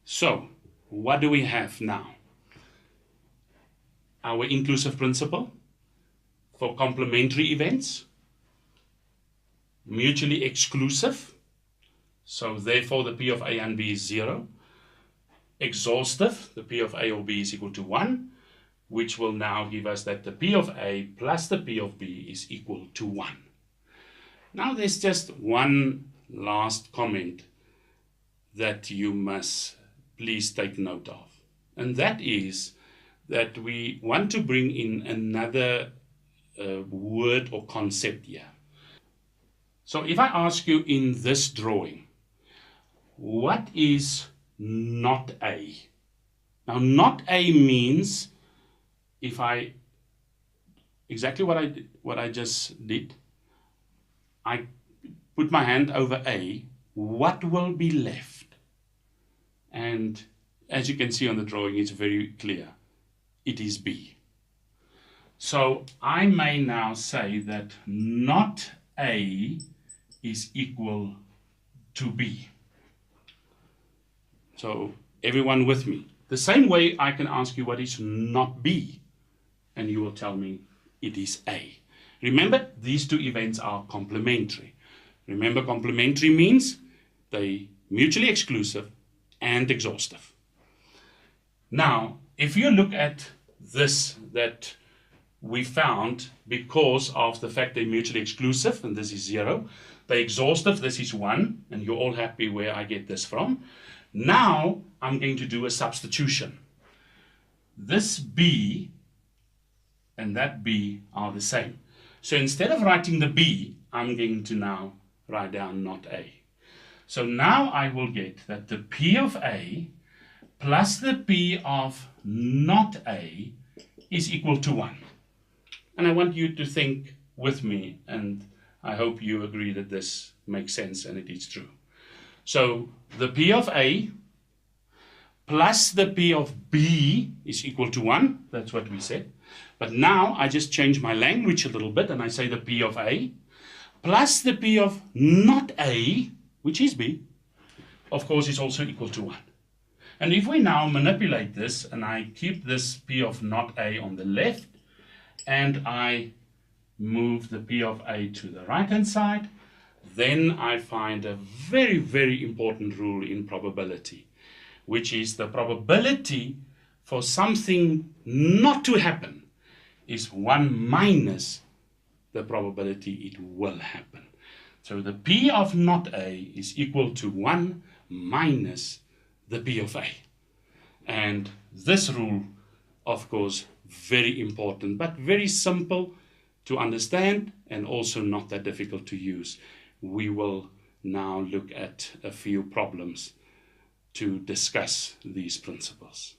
So, what do we have now? Our inclusive principle for complementary events, mutually exclusive, so therefore the P of A and B is 0. Exhaustive, the P of A or B is equal to 1, which will now give us that the P of A plus the P of B is equal to 1. Now there's just one last comment that you must please take note of, and that is that we want to bring in another word or concept here. So if I ask you in this drawing, what is not A? Now not A means, if I, exactly what I just did, I put my hand over A, what will be left? And as you can see on the drawing, it's very clear. It is B. So I may now say that not A is equal to B. So everyone with me? The same way I can ask you what is not B, and you will tell me it is A. Remember, these two events are complementary. Remember, complementary means they mutually exclusive and exhaustive. Now, if you look at this that we found, because of the fact they're mutually exclusive, and this is 0, they're exhaustive, this is 1, and you're all happy where I get this from. Now I'm going to do a substitution. This B and that B are the same. So instead of writing the B, I'm going to now write down not A. So now I will get that the P of A plus the P of not A is equal to 1. And I want you to think with me, and I hope you agree that this makes sense and it is true. So the P of A plus the P of B is equal to 1. That's what we said. But now I just change my language a little bit and I say the P of A plus the P of not A, which is B, of course is also equal to 1. And if we now manipulate this and I keep this P of not A on the left and I move the P of A to the right hand side, then I find a very, very important rule in probability, which is the probability for something not to happen is 1 minus the probability it will happen. So the P of not A is equal to 1 minus the P of A. And this rule, of course, very important, but very simple to understand and also not that difficult to use. We will now look at a few problems to discuss these principles.